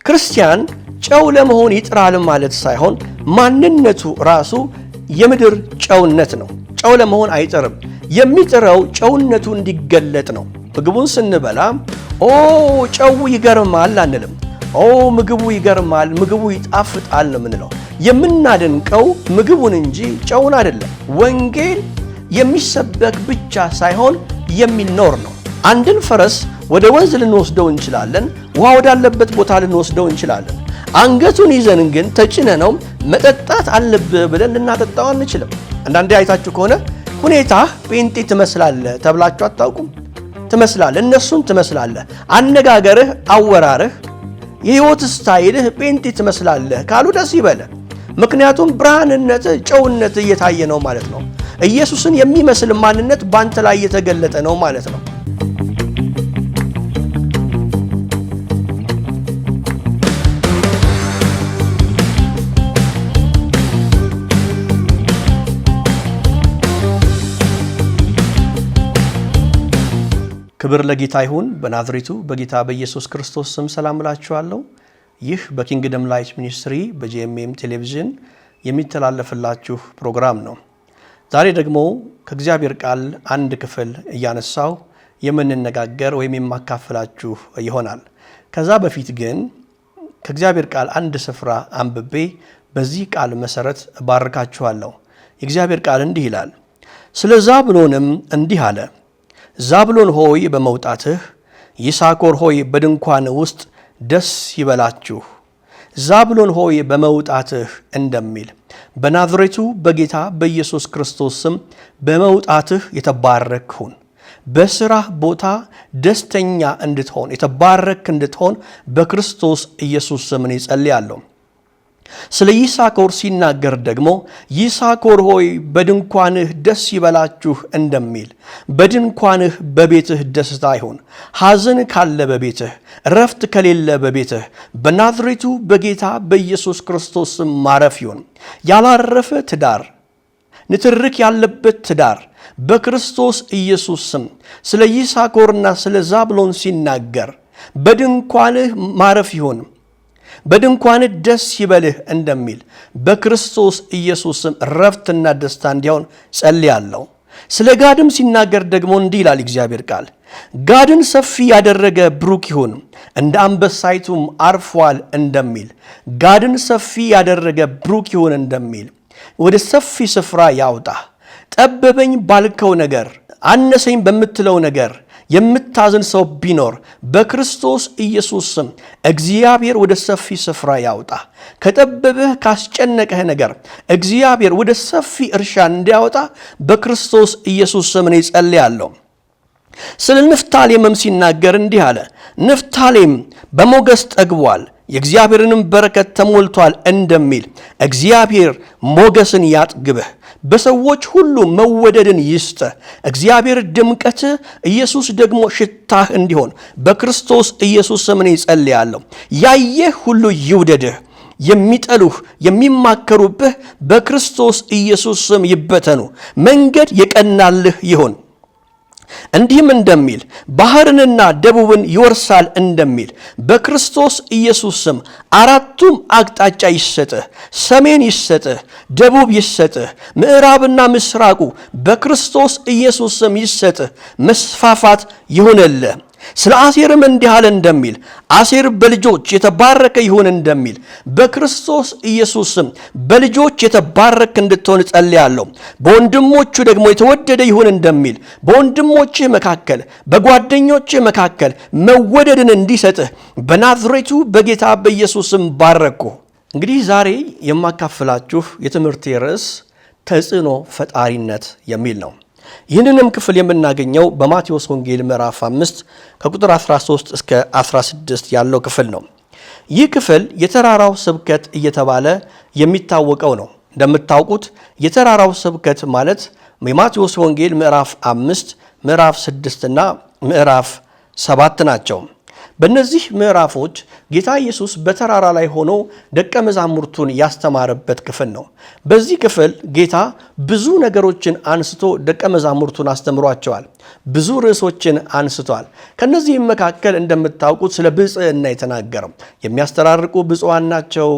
ክርስቲያን ጨው ለመሆን ይጥራል ማለት ሳይሆን ማንነቱ ራሱ የምድር ጨውነት ነው። ጨው ለመሆን አይጥርም። የሚጥረው ጨውነቱ እንዲገለጥ ነው። ምግቡን ስንበላ ጨው ይገርማል አንልም። ምግቡ ይገርማል፣ ምግቡ ይጣፍጣል ነው የምንለው። የምናደንቀው ምግቡን እንጂ ጨውን አይደለም። ወንጌል የሚሰበክ ብቻ ሳይሆን የሚኖር ነው። አንድን ፈረስ ወደ ወንዝ ልንወስደው እንችላለን። ውሃ ወዳለበት ቦታ ልንወስደው እንችላለን። አንገቱን ይዘን ግን ተጭነነው መጠጣት አለብህ ብለን ልናጠጣው አንችልም። አንዳንዴ አይታችሁ ከሆነ ሁኔታህ ጴንጤ ትመስላለህ ተብላችሁ አታውቁም? ትመስላለህ፣ እነሱን ትመስላለህ። አነጋገርህ፣ አወራርህ፣ የህይወት ስታይልህ ጴንጤ ትመስላለህ ካሉ ደስ ይበልህ። ምክንያቱም ብርሃንነትህ፣ ጨውነትህ እየታየ ነው ማለት ነው። ኢየሱስን የሚመስል ማንነት ባንተ ላይ እየተገለጠ ነው ማለት ነው። ክብር ለጌታ ይሁን። በናዝሬቱ በጌታ በኢየሱስ ክርስቶስ ስም ሰላም እላችኋለሁ። ይህ በኪንግደም ላይት ሚኒስትሪ በጂኤምኤም ቴሌቪዥን የሚተላለፍላችሁ ፕሮግራም ነው። ዛሬ ደግሞ ከእግዚአብሔር ቃል አንድ ክፍል እያነሳው የምንነጋገር ወይም የማካፈላችሁ ይሆናል። ከዛ በፊት ግን ከእግዚአብሔር ቃል አንድ ስፍራ አንብቤ በዚህ ቃል መሰረት ባርካችኋለሁ። የእግዚአብሔር ቃል እንዲህ ይላል፣ ስለ ዛብሎንም እንዲህ አለ፣ ዛብሎን ሆይ በመውጣትህ፣ ይሳኮር ሆይ በድንኳን ውስጥ ደስ ይበላችሁ። ዛብሎን ሆይ በመውጣትህ እንደሚል በናዝሬቱ በጌታ በኢየሱስ ክርስቶስ ስም በመውጣትህ የተባረክ ሁን። በስራህ ቦታ ደስተኛ እንድትሆን የተባረክ እንድትሆን በክርስቶስ ኢየሱስ ስም እጸልያለሁ። ስለ ይሳኮር ሲናገር ደግሞ ይሳኮር ሆይ በድንኳንህ ደስ ይበላችሁ እንደሚል በድንኳንህ በቤትህ ደስታ ይሁን። ሐዘን ካለ በቤትህ፣ ረፍት ከሌለ በቤትህ በናዝሬቱ በጌታ በኢየሱስ ክርስቶስ ስም ማረፍ ይሁን። ያላረፈ ትዳር፣ ንትርክ ያለበት ትዳር በክርስቶስ ኢየሱስ ስም ስለ ይሳኮርና ስለ ዛብሎን ሲናገር በድንኳንህ ማረፍ ይሁን፣ በድንኳንህ ደስ ይበልህ እንደሚል በክርስቶስ ኢየሱስ ስም ረፍትና ደስታ እንዲሆን ጸልያለሁ። ስለ ጋድም ሲናገር ደግሞ እንዲህ ይላል እግዚአብሔር ቃል፣ ጋድን ሰፊ ያደረገ ብሩክ ይሁን፣ እንደ አንበሳይቱም አርፏል እንደሚል ጋድን ሰፊ ያደረገ ብሩክ ይሁን እንደሚል ወደ ሰፊ ስፍራ ያውጣ። ጠበበኝ ባልከው ነገር፣ አነሰኝ በምትለው ነገር የምታዝን ሰው ቢኖር በክርስቶስ ኢየሱስ ስም እግዚአብሔር ወደ ሰፊ ስፍራ ያውጣ። ከጠበበህ ካስጨነቀህ ነገር እግዚአብሔር ወደ ሰፊ እርሻ እንዲያወጣ በክርስቶስ ኢየሱስ ስም እኔ ጸልያለሁ። ስለ ንፍታሌምም ሲናገር እንዲህ አለ፣ ንፍታሌም በሞገስ ጠግቧል፣ የእግዚአብሔርንም በረከት ተሞልቷል እንደሚል እግዚአብሔር ሞገስን ያጥግብህ፣ በሰዎች ሁሉ መወደድን ይስጥህ። እግዚአብሔር ድምቀትህ፣ ኢየሱስ ደግሞ ሽታህ እንዲሆን በክርስቶስ ኢየሱስ ስም እኔ ጸልያለሁ። ያየህ ሁሉ ይውደድህ፣ የሚጠሉህ የሚማከሩብህ በክርስቶስ ኢየሱስ ስም ይበተኑ። መንገድ የቀናልህ ይሁን። እንዲህም እንደሚል ባህርንና ደቡብን ይወርሳል እንደሚል በክርስቶስ ኢየሱስ ስም አራቱም አቅጣጫ ይሰጥህ። ሰሜን ይሰጥህ፣ ደቡብ ይሰጥህ፣ ምዕራብና ምስራቁ በክርስቶስ ኢየሱስ ስም ይሰጥህ። መስፋፋት ይሁንልህ። ስለ አሴርም እንዲህ አለ እንደሚል አሴር በልጆች የተባረከ ይሁን እንደሚል በክርስቶስ ኢየሱስ ስም በልጆች የተባረክ እንድትሆን ጸልያለሁ። በወንድሞቹ ደግሞ የተወደደ ይሁን እንደሚል በወንድሞችህ መካከል በጓደኞችህ መካከል መወደድን እንዲሰጥህ በናዝሬቱ በጌታ በኢየሱስ ስም ባረኩ። እንግዲህ ዛሬ የማካፍላችሁ የትምህርት ርዕስ ተጽዕኖ ፈጣሪነት የሚል ነው። ይህንንም ክፍል የምናገኘው በማቴዎስ ወንጌል ምዕራፍ 5 ከቁጥር 13 እስከ 16 ያለው ክፍል ነው። ይህ ክፍል የተራራው ስብከት እየተባለ የሚታወቀው ነው። እንደምታውቁት የተራራው ስብከት ማለት የማቴዎስ ወንጌል ምዕራፍ 5፣ ምዕራፍ 6 እና ምዕራፍ 7 ናቸው። በእነዚህ ምዕራፎች ጌታ ኢየሱስ በተራራ ላይ ሆኖ ደቀ መዛሙርቱን ያስተማረበት ክፍል ነው። በዚህ ክፍል ጌታ ብዙ ነገሮችን አንስቶ ደቀ መዛሙርቱን አስተምሯቸዋል። ብዙ ርዕሶችን አንስቷል። ከነዚህም መካከል እንደምታውቁት ስለ ብፅዕና የተናገረው የሚያስተራርቁ ብፁዓን ናቸው፣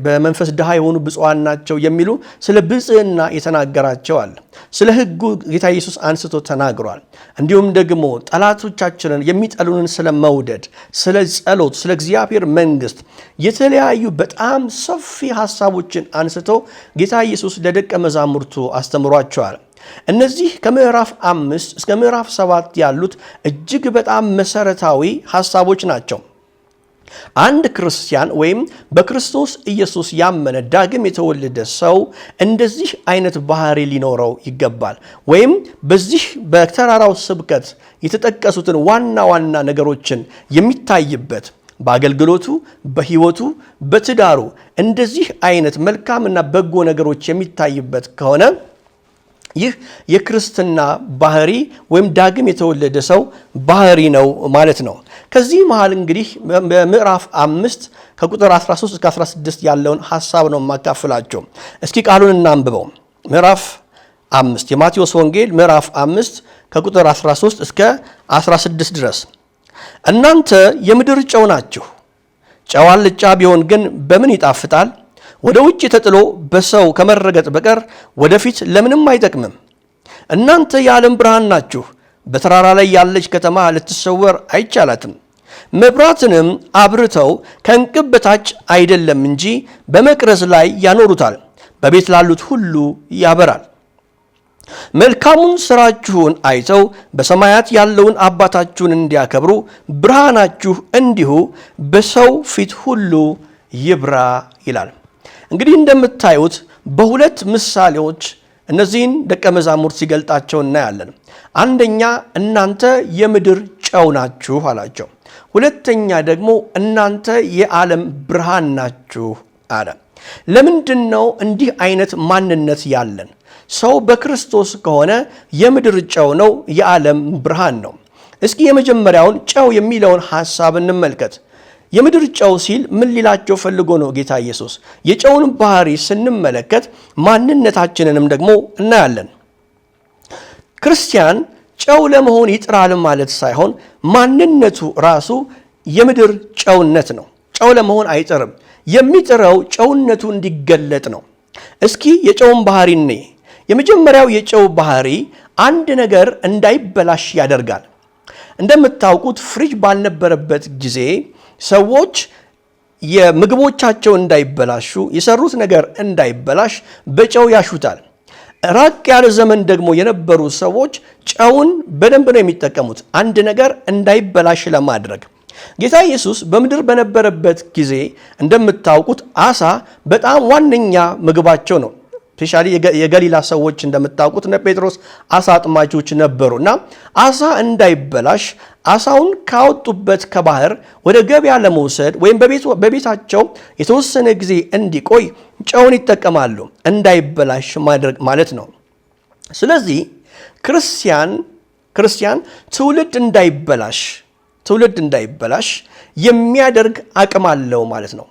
በመንፈስ ድሃ የሆኑ ብፁዓን ናቸው የሚሉ ስለ ብፅዕና የተናገራቸዋል። ስለ ሕጉ ጌታ ኢየሱስ አንስቶ ተናግሯል። እንዲሁም ደግሞ ጠላቶቻችንን የሚጠሉንን ስለ መውደድ፣ ስለ ጸሎት፣ ስለ እግዚአብሔር መንግሥት የተለያዩ በጣም ሰፊ ሐሳቦችን አንስቶ ጌታ ኢየሱስ ለደቀ መዛሙርቱ አስተምሯቸዋል። እነዚህ ከምዕራፍ 5 እስከ ምዕራፍ 7 ያሉት እጅግ በጣም መሰረታዊ ሐሳቦች ናቸው። አንድ ክርስቲያን ወይም በክርስቶስ ኢየሱስ ያመነ ዳግም የተወለደ ሰው እንደዚህ አይነት ባህሪ ሊኖረው ይገባል። ወይም በዚህ በተራራው ስብከት የተጠቀሱትን ዋና ዋና ነገሮችን የሚታይበት በአገልግሎቱ፣ በሕይወቱ፣ በትዳሩ እንደዚህ አይነት መልካምና በጎ ነገሮች የሚታይበት ከሆነ ይህ የክርስትና ባህሪ ወይም ዳግም የተወለደ ሰው ባህሪ ነው ማለት ነው። ከዚህ መሃል እንግዲህ በምዕራፍ 5 ከቁጥር 13 እስከ 16 ያለውን ሐሳብ ነው የማካፍላቸው። እስኪ ቃሉን እናንብበው። ምዕራፍ 5 የማቴዎስ ወንጌል ምዕራፍ 5 ከቁጥር 13 እስከ 16 ድረስ። እናንተ የምድር ጨው ናችሁ። ጨው አልጫ ቢሆን ግን በምን ይጣፍጣል? ወደ ውጭ ተጥሎ በሰው ከመረገጥ በቀር ወደፊት ለምንም አይጠቅምም። እናንተ የዓለም ብርሃን ናችሁ። በተራራ ላይ ያለች ከተማ ልትሰወር አይቻላትም። መብራትንም አብርተው ከእንቅብ በታች አይደለም እንጂ በመቅረዝ ላይ ያኖሩታል፣ በቤት ላሉት ሁሉ ያበራል። መልካሙን ሥራችሁን አይተው በሰማያት ያለውን አባታችሁን እንዲያከብሩ ብርሃናችሁ እንዲሁ በሰው ፊት ሁሉ ይብራ ይላል። እንግዲህ እንደምታዩት በሁለት ምሳሌዎች እነዚህን ደቀ መዛሙርት ሲገልጣቸው እናያለን። አንደኛ እናንተ የምድር ጨው ናችሁ አላቸው። ሁለተኛ ደግሞ እናንተ የዓለም ብርሃን ናችሁ አለ። ለምንድን ነው እንዲህ አይነት ማንነት ያለን? ሰው በክርስቶስ ከሆነ የምድር ጨው ነው፣ የዓለም ብርሃን ነው። እስኪ የመጀመሪያውን ጨው የሚለውን ሐሳብ እንመልከት። የምድር ጨው ሲል ምን ሊላቸው ፈልጎ ነው ጌታ ኢየሱስ? የጨውን ባህሪ ስንመለከት ማንነታችንንም ደግሞ እናያለን። ክርስቲያን ጨው ለመሆን ይጥራል ማለት ሳይሆን ማንነቱ ራሱ የምድር ጨውነት ነው። ጨው ለመሆን አይጥርም። የሚጥረው ጨውነቱ እንዲገለጥ ነው። እስኪ የጨውን ባህሪ እንይ። የመጀመሪያው የጨው ባህሪ አንድ ነገር እንዳይበላሽ ያደርጋል። እንደምታውቁት ፍሪጅ ባልነበረበት ጊዜ ሰዎች የምግቦቻቸው እንዳይበላሹ፣ የሰሩት ነገር እንዳይበላሽ በጨው ያሹታል። ራቅ ያለ ዘመን ደግሞ የነበሩ ሰዎች ጨውን በደንብ ነው የሚጠቀሙት አንድ ነገር እንዳይበላሽ ለማድረግ። ጌታ ኢየሱስ በምድር በነበረበት ጊዜ እንደምታውቁት አሳ በጣም ዋነኛ ምግባቸው ነው። ስፔሻሊ የገሊላ ሰዎች እንደምታውቁት እነ ጴጥሮስ አሳ አጥማጆች ነበሩና አሳ እንዳይበላሽ አሳውን ካወጡበት ከባህር ወደ ገበያ ለመውሰድ ወይም በቤታቸው የተወሰነ ጊዜ እንዲቆይ ጨውን ይጠቀማሉ፣ እንዳይበላሽ ማድረግ ማለት ነው። ስለዚህ ክርስቲያን ትውልድ እንዳይበላሽ የሚያደርግ አቅም አለው ማለት ነው።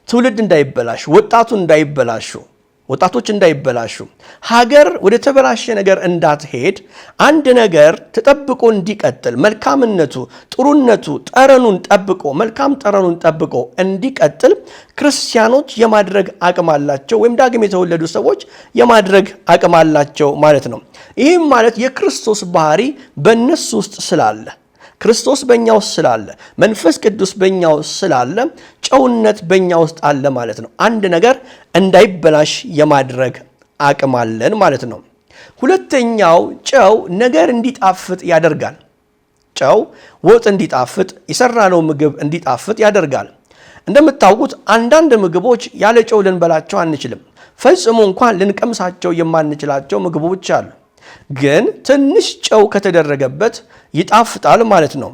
ትውልድ እንዳይበላሽ፣ ወጣቶች እንዳይበላሹ፣ ሀገር ወደ ተበላሸ ነገር እንዳትሄድ፣ አንድ ነገር ተጠብቆ እንዲቀጥል መልካምነቱ፣ ጥሩነቱ፣ መልካም ጠረኑን ጠብቆ እንዲቀጥል ክርስቲያኖች የማድረግ አቅም አላቸው፣ ወይም ዳግም የተወለዱ ሰዎች የማድረግ አቅም አላቸው ማለት ነው። ይህም ማለት የክርስቶስ ባህሪ በእነሱ ውስጥ ስላለ፣ ክርስቶስ በእኛ ውስጥ ስላለ፣ መንፈስ ቅዱስ በእኛ ውስጥ ስላለ ጨውነት በእኛ ውስጥ አለ ማለት ነው። አንድ ነገር እንዳይበላሽ የማድረግ አቅም አለን ማለት ነው። ሁለተኛው ጨው ነገር እንዲጣፍጥ ያደርጋል። ጨው ወጥ እንዲጣፍጥ፣ የሰራነው ምግብ እንዲጣፍጥ ያደርጋል። እንደምታውቁት አንዳንድ ምግቦች ያለ ጨው ልንበላቸው አንችልም። ፈጽሞ እንኳን ልንቀምሳቸው የማንችላቸው ምግቦች አሉ። ግን ትንሽ ጨው ከተደረገበት ይጣፍጣል ማለት ነው።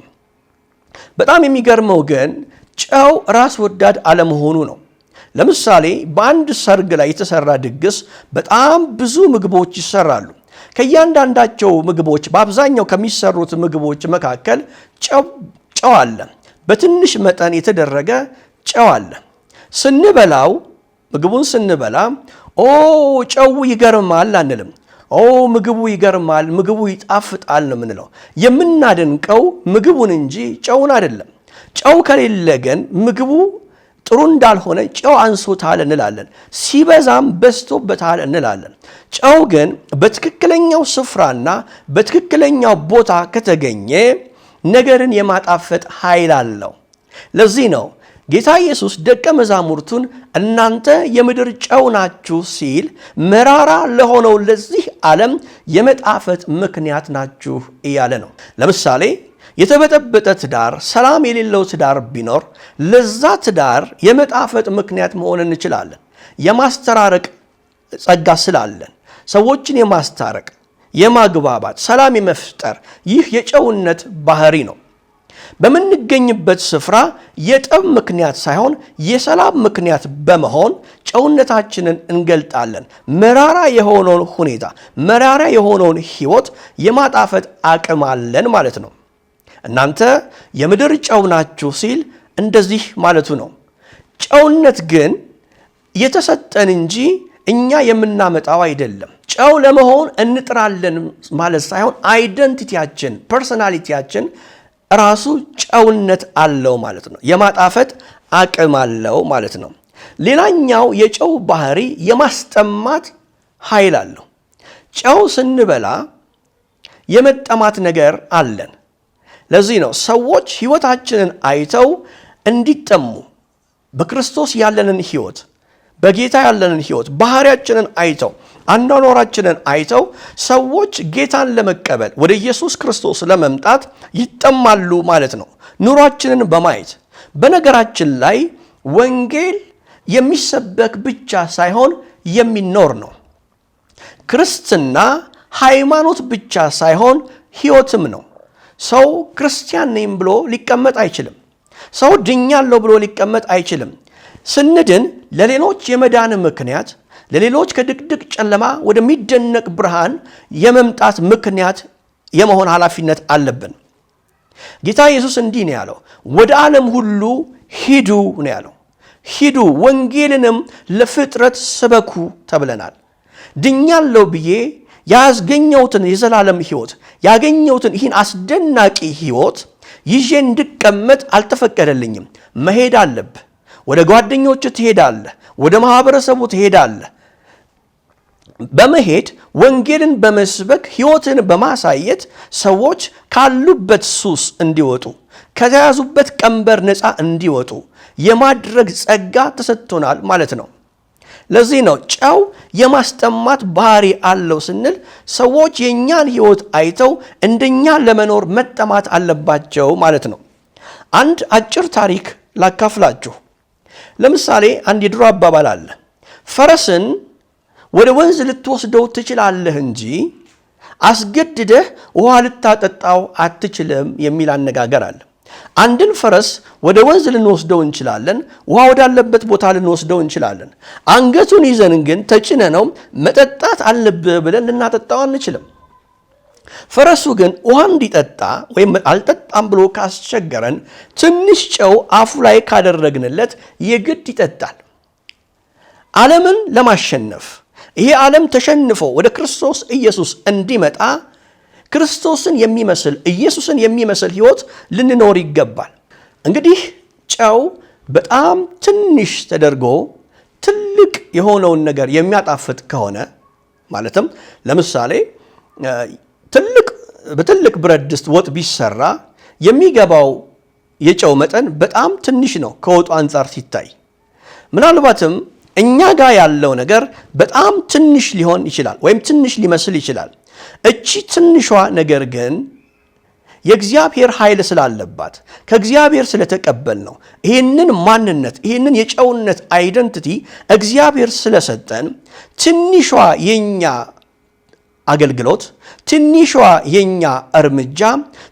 በጣም የሚገርመው ግን ጨው ራስ ወዳድ አለመሆኑ ነው። ለምሳሌ በአንድ ሰርግ ላይ የተሰራ ድግስ በጣም ብዙ ምግቦች ይሰራሉ። ከእያንዳንዳቸው ምግቦች በአብዛኛው ከሚሰሩት ምግቦች መካከል ጨው አለ። በትንሽ መጠን የተደረገ ጨው አለ። ስንበላው ምግቡን ስንበላ ኦ ጨው ይገርማል አንልም። ኦ ምግቡ ይገርማል፣ ምግቡ ይጣፍጣል ነው የምንለው። የምናደንቀው ምግቡን እንጂ ጨውን አይደለም። ጨው ከሌለ ግን ምግቡ ጥሩ እንዳልሆነ ጨው አንሶታል እንላለን፣ ሲበዛም በዝቶበታል እንላለን። ጨው ግን በትክክለኛው ስፍራና በትክክለኛው ቦታ ከተገኘ ነገርን የማጣፈጥ ኃይል አለው። ለዚህ ነው ጌታ ኢየሱስ ደቀ መዛሙርቱን እናንተ የምድር ጨው ናችሁ ሲል መራራ ለሆነው ለዚህ ዓለም የመጣፈጥ ምክንያት ናችሁ እያለ ነው። ለምሳሌ የተበጠበጠ ትዳር፣ ሰላም የሌለው ትዳር ቢኖር ለዛ ትዳር የመጣፈጥ ምክንያት መሆን እንችላለን። የማስተራረቅ ጸጋ ስላለን ሰዎችን የማስታረቅ፣ የማግባባት፣ ሰላም የመፍጠር ይህ የጨውነት ባህሪ ነው። በምንገኝበት ስፍራ የጠብ ምክንያት ሳይሆን የሰላም ምክንያት በመሆን ጨውነታችንን እንገልጣለን። መራራ የሆነውን ሁኔታ፣ መራራ የሆነውን ሕይወት የማጣፈጥ አቅም አለን ማለት ነው። እናንተ የምድር ጨው ናችሁ ሲል እንደዚህ ማለቱ ነው። ጨውነት ግን የተሰጠን እንጂ እኛ የምናመጣው አይደለም። ጨው ለመሆን እንጥራለን ማለት ሳይሆን አይደንቲቲያችን፣ ፐርሶናሊቲያችን ራሱ ጨውነት አለው ማለት ነው። የማጣፈጥ አቅም አለው ማለት ነው። ሌላኛው የጨው ባህሪ የማስጠማት ኃይል አለው። ጨው ስንበላ የመጠማት ነገር አለን። ለዚህ ነው ሰዎች ሕይወታችንን አይተው እንዲጠሙ በክርስቶስ ያለንን ሕይወት፣ በጌታ ያለንን ሕይወት ባህሪያችንን አይተው አኗኗራችንን አይተው ሰዎች ጌታን ለመቀበል ወደ ኢየሱስ ክርስቶስ ለመምጣት ይጠማሉ ማለት ነው፣ ኑሯችንን በማየት። በነገራችን ላይ ወንጌል የሚሰበክ ብቻ ሳይሆን የሚኖር ነው። ክርስትና ሃይማኖት ብቻ ሳይሆን ሕይወትም ነው። ሰው ክርስቲያን ነኝ ብሎ ሊቀመጥ አይችልም። ሰው ድኛለሁ ብሎ ሊቀመጥ አይችልም። ስንድን ለሌሎች የመዳን ምክንያት፣ ለሌሎች ከድቅድቅ ጨለማ ወደሚደነቅ ብርሃን የመምጣት ምክንያት የመሆን ኃላፊነት አለብን። ጌታ ኢየሱስ እንዲህ ነው ያለው፣ ወደ ዓለም ሁሉ ሂዱ ነው ያለው። ሂዱ ወንጌልንም ለፍጥረት ስበኩ ተብለናል። ድኛለሁ ብዬ ያስገኘሁትን የዘላለም ሕይወት ያገኘሁትን ይህን አስደናቂ ሕይወት ይዤ እንድቀመጥ አልተፈቀደልኝም። መሄድ አለብህ። ወደ ጓደኞች ትሄዳለህ፣ ወደ ማህበረሰቡ ትሄዳለህ። በመሄድ ወንጌልን በመስበክ ሕይወትን በማሳየት ሰዎች ካሉበት ሱስ እንዲወጡ፣ ከተያዙበት ቀንበር ነፃ እንዲወጡ የማድረግ ጸጋ ተሰጥቶናል ማለት ነው። ለዚህ ነው ጨው የማስጠማት ባህሪ አለው ስንል ሰዎች የእኛን ሕይወት አይተው እንደኛ ለመኖር መጠማት አለባቸው ማለት ነው። አንድ አጭር ታሪክ ላካፍላችሁ። ለምሳሌ አንድ የድሮ አባባል አለ። ፈረስን ወደ ወንዝ ልትወስደው ትችላለህ እንጂ አስገድደህ ውሃ ልታጠጣው አትችልም የሚል አነጋገር አለ። አንድን ፈረስ ወደ ወንዝ ልንወስደው እንችላለን፣ ውሃ ወዳለበት ቦታ ልንወስደው እንችላለን። አንገቱን ይዘን ግን ተጭነነው መጠጣት አለብህ ብለን ልናጠጣው አንችልም። ፈረሱ ግን ውሃ እንዲጠጣ ወይም አልጠጣም ብሎ ካስቸገረን ትንሽ ጨው አፉ ላይ ካደረግንለት የግድ ይጠጣል። ዓለምን ለማሸነፍ ይሄ ዓለም ተሸንፎ ወደ ክርስቶስ ኢየሱስ እንዲመጣ ክርስቶስን የሚመስል ኢየሱስን የሚመስል ሕይወት ልንኖር ይገባል። እንግዲህ ጨው በጣም ትንሽ ተደርጎ ትልቅ የሆነውን ነገር የሚያጣፍጥ ከሆነ ማለትም ለምሳሌ በትልቅ ብረት ድስት ወጥ ቢሰራ የሚገባው የጨው መጠን በጣም ትንሽ ነው ከወጡ አንጻር ሲታይ። ምናልባትም እኛ ጋር ያለው ነገር በጣም ትንሽ ሊሆን ይችላል ወይም ትንሽ ሊመስል ይችላል። እቺ ትንሿ ነገር ግን የእግዚአብሔር ኃይል ስላለባት ከእግዚአብሔር ስለተቀበል ነው። ይህንን ማንነት ይህንን የጨውነት አይደንቲቲ እግዚአብሔር ስለሰጠን ትንሿ የኛ አገልግሎት ትንሿ የኛ እርምጃ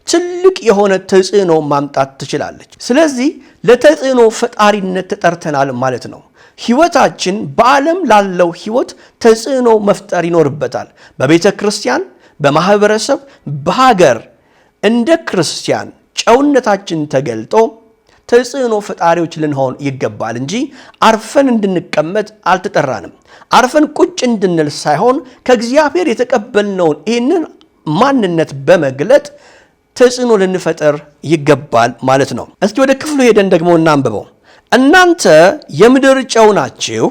ትልቅ የሆነ ተጽዕኖ ማምጣት ትችላለች። ስለዚህ ለተጽዕኖ ፈጣሪነት ተጠርተናል ማለት ነው። ሕይወታችን በዓለም ላለው ሕይወት ተጽዕኖ መፍጠር ይኖርበታል። በቤተ ክርስቲያን፣ በማህበረሰብ፣ በሀገር እንደ ክርስቲያን ጨውነታችን ተገልጦ ተጽዕኖ ፈጣሪዎች ልንሆን ይገባል እንጂ አርፈን እንድንቀመጥ አልተጠራንም። አርፈን ቁጭ እንድንል ሳይሆን ከእግዚአብሔር የተቀበልነውን ይህንን ማንነት በመግለጥ ተጽዕኖ ልንፈጠር ይገባል ማለት ነው። እስኪ ወደ ክፍሉ ሄደን ደግሞ እናንብበው። እናንተ የምድር ጨው ናችሁ።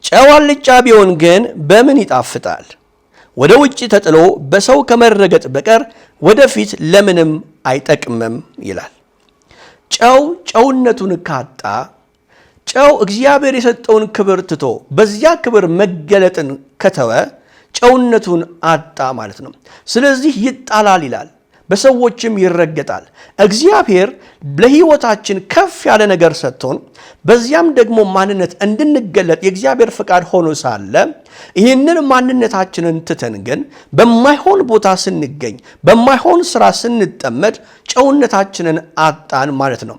ጨው አልጫ ቢሆን ግን በምን ይጣፍጣል? ወደ ውጭ ተጥሎ በሰው ከመረገጥ በቀር ወደፊት ለምንም አይጠቅምም ይላል። ጨው ጨውነቱን ካጣ፣ ጨው እግዚአብሔር የሰጠውን ክብር ትቶ በዚያ ክብር መገለጥን ከተወ ጨውነቱን አጣ ማለት ነው። ስለዚህ ይጣላል ይላል፣ በሰዎችም ይረገጣል። እግዚአብሔር ለሕይወታችን ከፍ ያለ ነገር ሰጥቶን በዚያም ደግሞ ማንነት እንድንገለጥ የእግዚአብሔር ፈቃድ ሆኖ ሳለ ይህንን ማንነታችንን ትተን ግን በማይሆን ቦታ ስንገኝ፣ በማይሆን ስራ ስንጠመድ ጨውነታችንን አጣን ማለት ነው።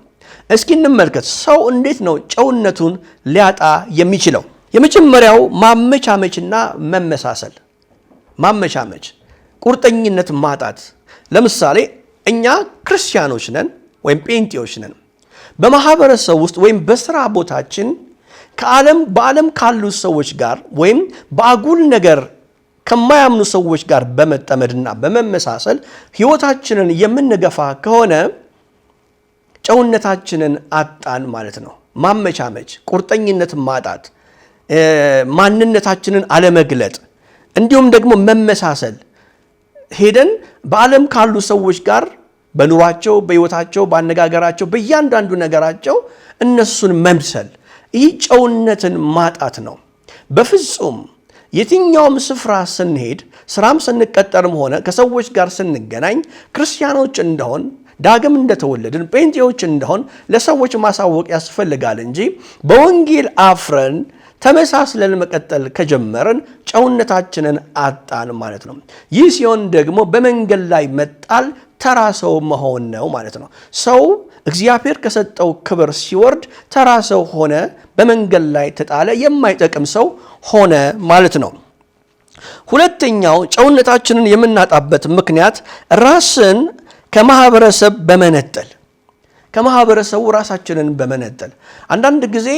እስኪ እንመልከት፣ ሰው እንዴት ነው ጨውነቱን ሊያጣ የሚችለው? የመጀመሪያው ማመቻመችና መመሳሰል። ማመቻመች፣ ቁርጠኝነት ማጣት። ለምሳሌ እኛ ክርስቲያኖች ነን ወይም ጴንጤዎች ነን። በማህበረሰብ ውስጥ ወይም በስራ ቦታችን በዓለም ካሉ ሰዎች ጋር ወይም በአጉል ነገር ከማያምኑ ሰዎች ጋር በመጠመድና በመመሳሰል ህይወታችንን የምንገፋ ከሆነ ጨውነታችንን አጣን ማለት ነው። ማመቻመች፣ ቁርጠኝነት ማጣት፣ ማንነታችንን አለመግለጥ፣ እንዲሁም ደግሞ መመሳሰል፣ ሄደን በዓለም ካሉ ሰዎች ጋር በኑሯቸው፣ በህይወታቸው፣ በአነጋገራቸው፣ በእያንዳንዱ ነገራቸው እነሱን መምሰል፣ ይህ ጨውነትን ማጣት ነው። በፍጹም የትኛውም ስፍራ ስንሄድ፣ ስራም ስንቀጠርም ሆነ ከሰዎች ጋር ስንገናኝ ክርስቲያኖች እንደሆን፣ ዳግም እንደተወለድን ጴንጤዎች እንደሆን ለሰዎች ማሳወቅ ያስፈልጋል እንጂ በወንጌል አፍረን ተመሳስለን መቀጠል ከጀመርን ጨውነታችንን አጣን ማለት ነው። ይህ ሲሆን ደግሞ በመንገድ ላይ መጣል፣ ተራ ሰው መሆን ነው ማለት ነው። ሰው እግዚአብሔር ከሰጠው ክብር ሲወርድ ተራ ሰው ሆነ፣ በመንገድ ላይ ተጣለ፣ የማይጠቅም ሰው ሆነ ማለት ነው። ሁለተኛው ጨውነታችንን የምናጣበት ምክንያት ራስን ከማህበረሰብ በመነጠል፣ ከማህበረሰቡ ራሳችንን በመነጠል። አንዳንድ ጊዜ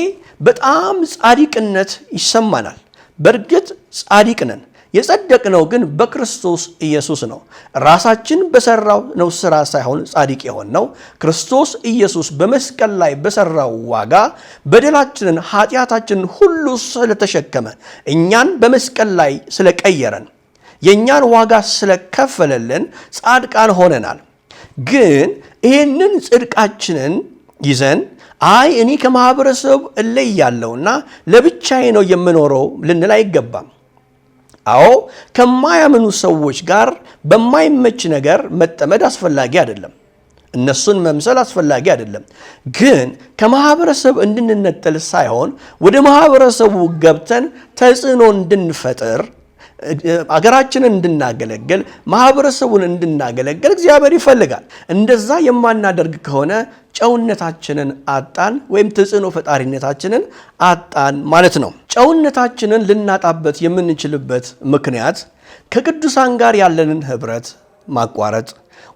በጣም ጻድቅነት ይሰማናል። በእርግጥ ጻድቅ ነን። የጸደቅነው ግን በክርስቶስ ኢየሱስ ነው። ራሳችን በሰራው ነው ስራ ሳይሆን ጻድቅ የሆነው ክርስቶስ ኢየሱስ በመስቀል ላይ በሰራው ዋጋ በደላችንን ኃጢአታችንን ሁሉ ስለተሸከመ እኛን በመስቀል ላይ ስለቀየረን የእኛን ዋጋ ስለከፈለልን ጻድቃን ሆነናል። ግን ይህንን ጽድቃችንን ይዘን አይ እኔ ከማህበረሰቡ እለያለሁና ለብቻዬ ነው የምኖረው ልንል አይገባም። አዎ ከማያምኑ ሰዎች ጋር በማይመች ነገር መጠመድ አስፈላጊ አይደለም። እነሱን መምሰል አስፈላጊ አይደለም። ግን ከማህበረሰብ እንድንነጠል ሳይሆን ወደ ማህበረሰቡ ገብተን ተጽዕኖ እንድንፈጥር፣ አገራችንን እንድናገለግል፣ ማህበረሰቡን እንድናገለግል እግዚአብሔር ይፈልጋል። እንደዛ የማናደርግ ከሆነ ጨውነታችንን አጣን ወይም ተጽዕኖ ፈጣሪነታችንን አጣን ማለት ነው። ጨውነታችንን ልናጣበት የምንችልበት ምክንያት ከቅዱሳን ጋር ያለንን ህብረት ማቋረጥ፣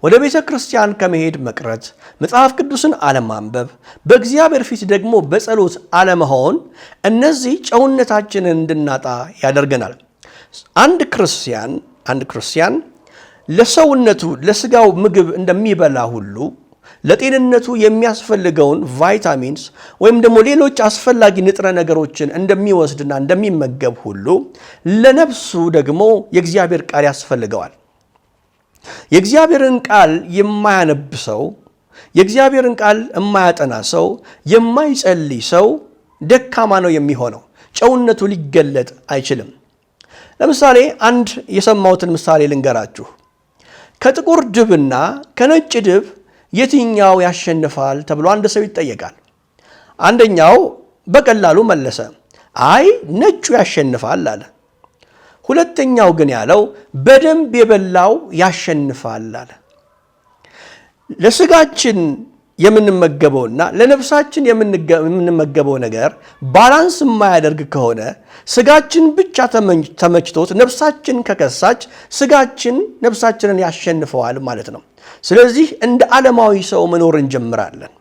ወደ ቤተ ክርስቲያን ከመሄድ መቅረት፣ መጽሐፍ ቅዱስን አለማንበብ፣ በእግዚአብሔር ፊት ደግሞ በጸሎት አለመሆን፣ እነዚህ ጨውነታችንን እንድናጣ ያደርገናል። አንድ ክርስቲያን ለሰውነቱ ለስጋው ምግብ እንደሚበላ ሁሉ ለጤንነቱ የሚያስፈልገውን ቫይታሚንስ ወይም ደግሞ ሌሎች አስፈላጊ ንጥረ ነገሮችን እንደሚወስድና እንደሚመገብ ሁሉ ለነፍሱ ደግሞ የእግዚአብሔር ቃል ያስፈልገዋል። የእግዚአብሔርን ቃል የማያነብ ሰው፣ የእግዚአብሔርን ቃል የማያጠና ሰው፣ የማይጸልይ ሰው ደካማ ነው የሚሆነው። ጨውነቱ ሊገለጥ አይችልም። ለምሳሌ አንድ የሰማሁትን ምሳሌ ልንገራችሁ። ከጥቁር ድብና ከነጭ ድብ የትኛው ያሸንፋል ተብሎ አንድ ሰው ይጠየቃል። አንደኛው በቀላሉ መለሰ፣ አይ ነጩ ያሸንፋል አለ። ሁለተኛው ግን ያለው በደንብ የበላው ያሸንፋል አለ። ለስጋችን የምንመገበውና ለነፍሳችን የምንመገበው ነገር ባላንስ የማያደርግ ከሆነ ስጋችን ብቻ ተመችቶት ነፍሳችን ከከሳች ስጋችን ነፍሳችንን ያሸንፈዋል ማለት ነው። ስለዚህ እንደ ዓለማዊ ሰው መኖር እንጀምራለን።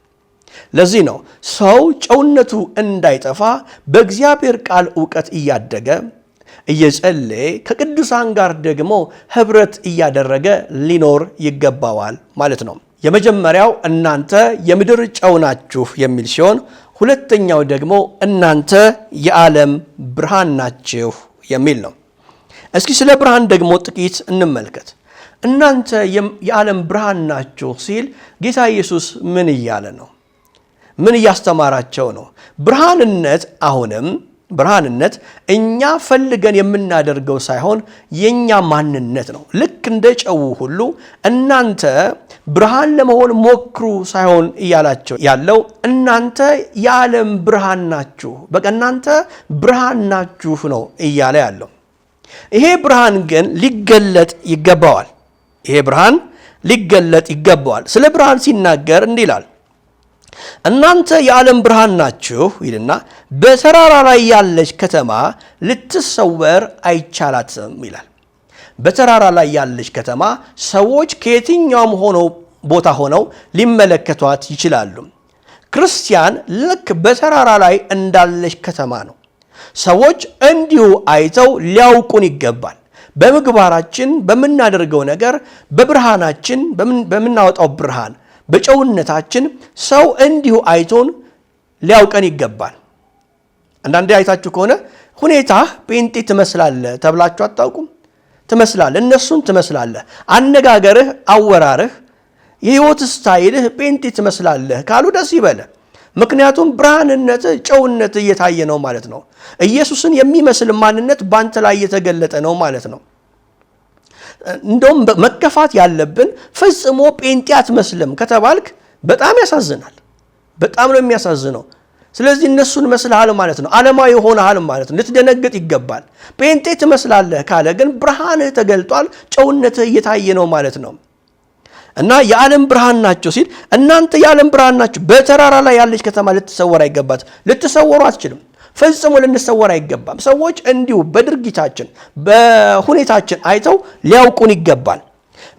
ለዚህ ነው ሰው ጨውነቱ እንዳይጠፋ በእግዚአብሔር ቃል ዕውቀት እያደገ እየጸለየ ከቅዱሳን ጋር ደግሞ ህብረት እያደረገ ሊኖር ይገባዋል ማለት ነው። የመጀመሪያው እናንተ የምድር ጨው ናችሁ የሚል ሲሆን ሁለተኛው ደግሞ እናንተ የዓለም ብርሃን ናችሁ የሚል ነው። እስኪ ስለ ብርሃን ደግሞ ጥቂት እንመልከት። እናንተ የዓለም ብርሃን ናችሁ ሲል ጌታ ኢየሱስ ምን እያለ ነው? ምን እያስተማራቸው ነው? ብርሃንነት እኛ ፈልገን የምናደርገው ሳይሆን የኛ ማንነት ነው። ልክ እንደ ጨው ሁሉ እናንተ ብርሃን ለመሆን ሞክሩ ሳይሆን እያላቸው ያለው እናንተ የዓለም ብርሃን ናችሁ፣ በቃ እናንተ ብርሃን ናችሁ ነው እያለ ያለው። ይሄ ብርሃን ግን ሊገለጥ ይገባዋል። ስለ ብርሃን ሲናገር እንዲህ ይላል፣ እናንተ የዓለም ብርሃን ናችሁ ይልና በተራራ ላይ ያለች ከተማ ልትሰወር አይቻላትም ይላል። በተራራ ላይ ያለች ከተማ ሰዎች ከየትኛውም ቦታ ሆነው ሊመለከቷት ይችላሉ። ክርስቲያን ልክ በተራራ ላይ እንዳለች ከተማ ነው። ሰዎች እንዲሁ አይተው ሊያውቁን ይገባል። በምግባራችን፣ በምናደርገው ነገር፣ በብርሃናችን፣ በምናወጣው ብርሃን፣ በጨውነታችን ሰው እንዲሁ አይቶን ሊያውቀን ይገባል። አንዳንዴ አይታችሁ ከሆነ ሁኔታህ ጴንጤ ትመስላለህ ተብላችሁ አታውቁም? ትመስላለህ፣ እነሱን ትመስላለህ። አነጋገርህ፣ አወራርህ፣ የህይወት ስታይልህ ጴንጤ ትመስላለህ ካሉ ደስ ይበለ። ምክንያቱም ብርሃንነትህ፣ ጨውነትህ እየታየ ነው ማለት ነው። ኢየሱስን የሚመስል ማንነት ባንተ ላይ እየተገለጠ ነው ማለት ነው። እንደውም መከፋት ያለብን ፈጽሞ ጴንጤ አትመስልም ከተባልክ በጣም ያሳዝናል። በጣም ነው የሚያሳዝነው። ስለዚህ እነሱን መስልሃል ማለት ነው። ዓለማዊ ሆነሃል ማለት ነው። ልትደነግጥ ይገባል። ጴንጤ ትመስላለህ ካለ ግን ብርሃንህ ተገልጧል፣ ጨውነትህ እየታየ ነው ማለት ነው። እና የዓለም ብርሃን ናቸው ሲል እናንተ የዓለም ብርሃን ናችሁ፣ በተራራ ላይ ያለች ከተማ ልትሰወር አይገባት። ልትሰወሩ አትችልም። ፈጽሞ ልንሰወር አይገባም። ሰዎች እንዲሁ በድርጊታችን በሁኔታችን አይተው ሊያውቁን ይገባል።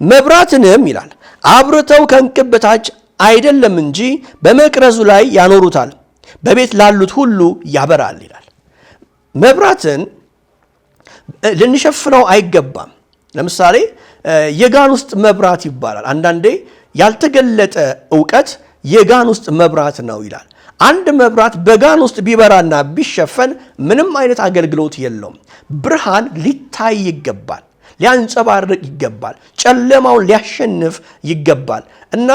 መብራትንም ይላል አብርተው ከእንቅብ በታች አይደለም እንጂ በመቅረዙ ላይ ያኖሩታል፣ በቤት ላሉት ሁሉ ያበራል ይላል። መብራትን ልንሸፍነው አይገባም። ለምሳሌ የጋን ውስጥ መብራት ይባላል። አንዳንዴ ያልተገለጠ ዕውቀት የጋን ውስጥ መብራት ነው ይላል። አንድ መብራት በጋን ውስጥ ቢበራና ቢሸፈን ምንም አይነት አገልግሎት የለውም። ብርሃን ሊታይ ይገባል፣ ሊያንጸባርቅ ይገባል፣ ጨለማውን ሊያሸንፍ ይገባል እና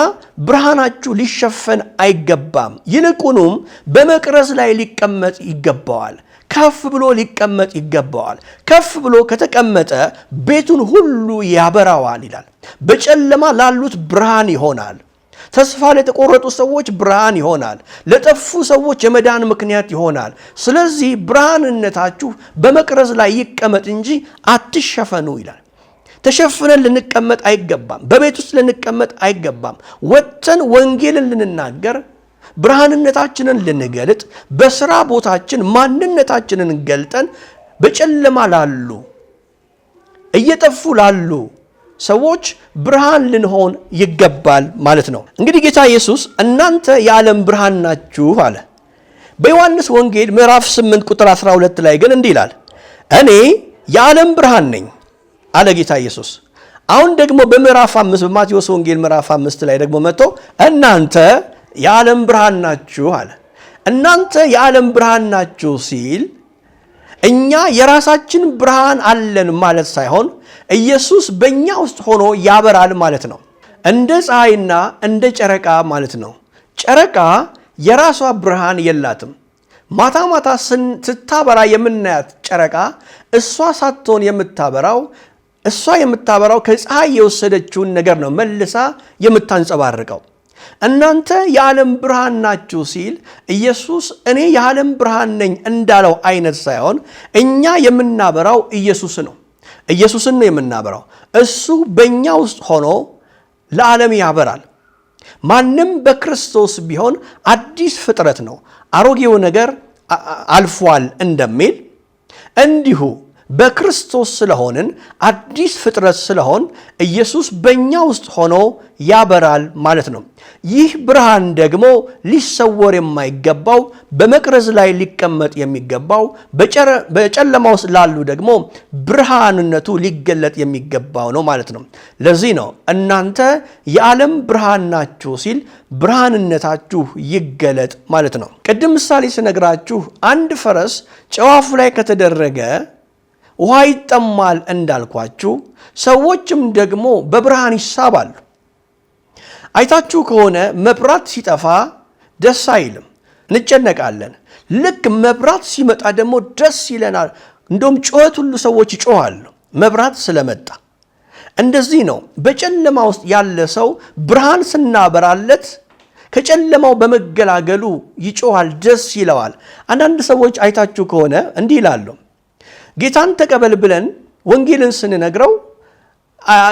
ብርሃናችሁ ሊሸፈን አይገባም። ይልቁንም በመቅረዝ ላይ ሊቀመጥ ይገባዋል። ከፍ ብሎ ሊቀመጥ ይገባዋል። ከፍ ብሎ ከተቀመጠ ቤቱን ሁሉ ያበራዋል ይላል። በጨለማ ላሉት ብርሃን ይሆናል። ተስፋ ለተቆረጡ ሰዎች ብርሃን ይሆናል። ለጠፉ ሰዎች የመዳን ምክንያት ይሆናል። ስለዚህ ብርሃንነታችሁ በመቅረዝ ላይ ይቀመጥ እንጂ አትሸፈኑ ይላል። ተሸፍነን ልንቀመጥ አይገባም። በቤት ውስጥ ልንቀመጥ አይገባም። ወጥተን ወንጌልን ልንናገር፣ ብርሃንነታችንን ልንገልጥ፣ በስራ ቦታችን ማንነታችንን ገልጠን በጨለማ ላሉ እየጠፉ ላሉ ሰዎች ብርሃን ልንሆን ይገባል ማለት ነው። እንግዲህ ጌታ ኢየሱስ እናንተ የዓለም ብርሃን ናችሁ አለ። በዮሐንስ ወንጌል ምዕራፍ 8 ቁጥር 12 ላይ ግን እንዲህ ይላል፣ እኔ የዓለም ብርሃን ነኝ አለ ጌታ ኢየሱስ። አሁን ደግሞ በምዕራፍ 5 በማቴዎስ ወንጌል ምዕራፍ 5 ላይ ደግሞ መጥቶ እናንተ የዓለም ብርሃን ናችሁ አለ። እናንተ የዓለም ብርሃን ናችሁ ሲል እኛ የራሳችን ብርሃን አለን ማለት ሳይሆን ኢየሱስ በእኛ ውስጥ ሆኖ ያበራል ማለት ነው። እንደ ፀሐይና እንደ ጨረቃ ማለት ነው። ጨረቃ የራሷ ብርሃን የላትም። ማታ ማታ ስታበራ የምናያት ጨረቃ እሷ ሳትሆን የምታበራው ከፀሐይ የወሰደችውን ነገር ነው መልሳ የምታንጸባርቀው። እናንተ የዓለም ብርሃን ናችሁ ሲል ኢየሱስ እኔ የዓለም ብርሃን ነኝ እንዳለው አይነት ሳይሆን እኛ የምናበራው ኢየሱስን ነው የምናበራው። እሱ በእኛ ውስጥ ሆኖ ለዓለም ያበራል። ማንም በክርስቶስ ቢሆን አዲስ ፍጥረት ነው፣ አሮጌው ነገር አልፏል እንደሚል እንዲሁ በክርስቶስ ስለሆንን አዲስ ፍጥረት ስለሆን ኢየሱስ በእኛ ውስጥ ሆኖ ያበራል ማለት ነው። ይህ ብርሃን ደግሞ ሊሰወር የማይገባው በመቅረዝ ላይ ሊቀመጥ የሚገባው በጨለማ ውስጥ ላሉ ደግሞ ብርሃንነቱ ሊገለጥ የሚገባው ነው ማለት ነው። ለዚህ ነው እናንተ የዓለም ብርሃን ናችሁ ሲል ብርሃንነታችሁ ይገለጥ ማለት ነው። ቅድም ምሳሌ ስነግራችሁ አንድ ፈረስ ጨዋፉ ላይ ከተደረገ ውሃ ይጠማል እንዳልኳችሁ ሰዎችም ደግሞ በብርሃን ይሳባሉ። አይታችሁ ከሆነ መብራት ሲጠፋ ደስ አይልም፣ እንጨነቃለን። ልክ መብራት ሲመጣ ደግሞ ደስ ይለናል። እንደውም ጩኸት ሁሉ ሰዎች ይጮኻሉ መብራት ስለመጣ። እንደዚህ ነው በጨለማ ውስጥ ያለ ሰው ብርሃን ስናበራለት ከጨለማው በመገላገሉ ይጮኻል፣ ደስ ይለዋል። አንዳንድ ሰዎች አይታችሁ ከሆነ እንዲህ ይላሉ፣ ጌታን ተቀበል ብለን ወንጌልን ስንነግረው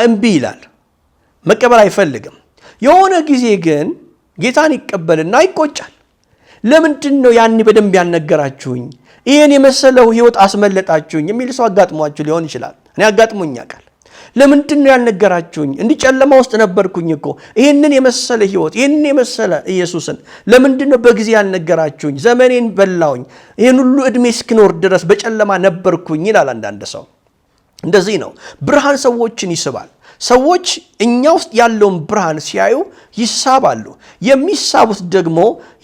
እምቢ ይላል፣ መቀበል አይፈልግም። የሆነ ጊዜ ግን ጌታን ይቀበልና ይቆጫል። ለምንድን ነው ያኔ በደንብ ያልነገራችሁኝ? ይህን የመሰለው ሕይወት አስመለጣችሁኝ የሚል ሰው አጋጥሟችሁ ሊሆን ይችላል። እኔ አጋጥሞኝ ያውቃል። ለምንድን ነው ያልነገራችሁኝ? እንዲህ ጨለማ ውስጥ ነበርኩኝ እኮ ይህንን የመሰለ ሕይወት ይህንን የመሰለ ኢየሱስን ለምንድን ነው በጊዜ ያልነገራችሁኝ? ዘመኔን በላውኝ፣ ይህን ሁሉ ዕድሜ እስክኖር ድረስ በጨለማ ነበርኩኝ ይላል አንዳንድ ሰው። እንደዚህ ነው ብርሃን ሰዎችን ይስባል። ሰዎች እኛ ውስጥ ያለውን ብርሃን ሲያዩ ይሳባሉ። የሚሳቡት ደግሞ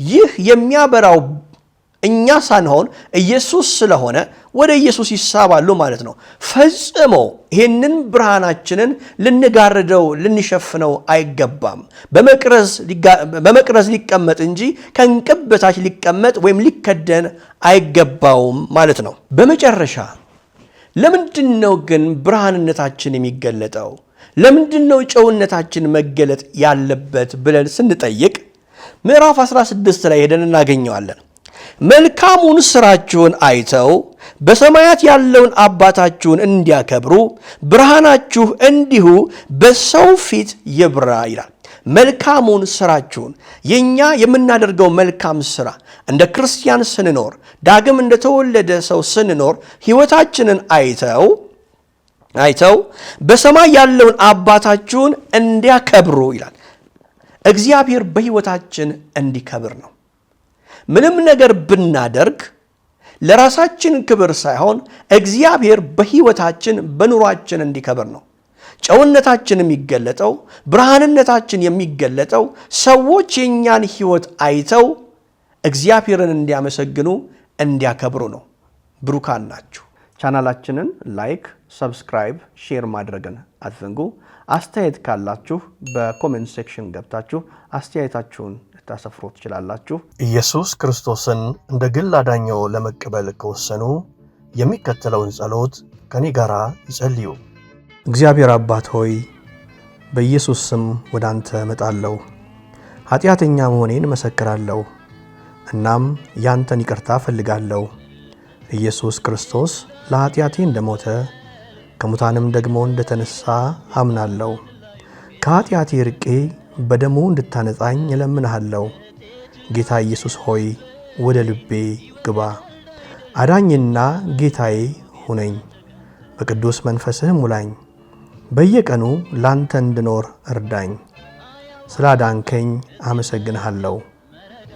ይህ የሚያበራው እኛ ሳንሆን ኢየሱስ ስለሆነ ወደ ኢየሱስ ይሳባሉ ማለት ነው። ፈጽሞ ይህንን ብርሃናችንን ልንጋርደው ልንሸፍነው አይገባም። በመቅረዝ ሊቀመጥ እንጂ ከእንቅብ በታች ሊቀመጥ ወይም ሊከደን አይገባውም ማለት ነው። በመጨረሻ ለምንድን ነው ግን ብርሃንነታችን የሚገለጠው? ለምንድን ነው ጨውነታችን መገለጥ ያለበት ብለን ስንጠይቅ ምዕራፍ 16 ላይ ሄደን እናገኘዋለን። መልካሙን ስራችሁን አይተው በሰማያት ያለውን አባታችሁን እንዲያከብሩ ብርሃናችሁ እንዲሁ በሰው ፊት ይብራ ይላል። መልካሙን ስራችሁን፣ የኛ የምናደርገው መልካም ስራ እንደ ክርስቲያን ስንኖር፣ ዳግም እንደተወለደ ሰው ስንኖር ሕይወታችንን አይተው በሰማይ ያለውን አባታችሁን እንዲያከብሩ ይላል። እግዚአብሔር በሕይወታችን እንዲከብር ነው። ምንም ነገር ብናደርግ ለራሳችን ክብር ሳይሆን እግዚአብሔር በሕይወታችን በኑሯችን እንዲከብር ነው። ጨውነታችን የሚገለጠው፣ ብርሃንነታችን የሚገለጠው ሰዎች የእኛን ሕይወት አይተው እግዚአብሔርን እንዲያመሰግኑ እንዲያከብሩ ነው። ብሩካን ናችሁ። ቻናላችንን ላይክ፣ ሰብስክራይብ፣ ሼር ማድረግን አትዘንጉ። አስተያየት ካላችሁ በኮሜንት ሴክሽን ገብታችሁ አስተያየታችሁን ልታሰፍሩ ትችላላችሁ። ኢየሱስ ክርስቶስን እንደ ግል አዳኝዎ ለመቀበል ከወሰኑ የሚከተለውን ጸሎት ከኔ ጋር ይጸልዩ። እግዚአብሔር አባት ሆይ በኢየሱስ ስም ወደ አንተ እመጣለሁ። ኃጢአተኛ መሆኔን እመሰክራለሁ። እናም ያንተን ይቅርታ እፈልጋለሁ። ኢየሱስ ክርስቶስ ለኃጢአቴ እንደሞተ ከሙታንም ደግሞ እንደተነሳ አምናለሁ። ከኃጢአቴ ርቄ በደሙ እንድታነጻኝ እለምንሃለሁ። ጌታ ኢየሱስ ሆይ ወደ ልቤ ግባ፣ አዳኝና ጌታዬ ሁነኝ። በቅዱስ መንፈስህ ሙላኝ። በየቀኑ ላንተ እንድኖር እርዳኝ። ስላዳንከኝ አመሰግንሃለሁ።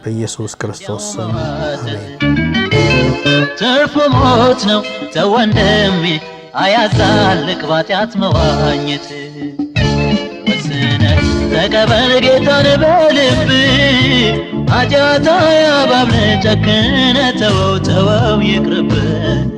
በኢየሱስ ክርስቶስ ስም አሜን። ትርፉ ሞት ነው ተወንድሜ፣ አያዛልቅ ባጢአት መዋኘት። ወስነህ ተቀበል ጌታን በልብ፣ ኃጢአት አያባብልህ ጨክነህ ተወው ይቅርብህ።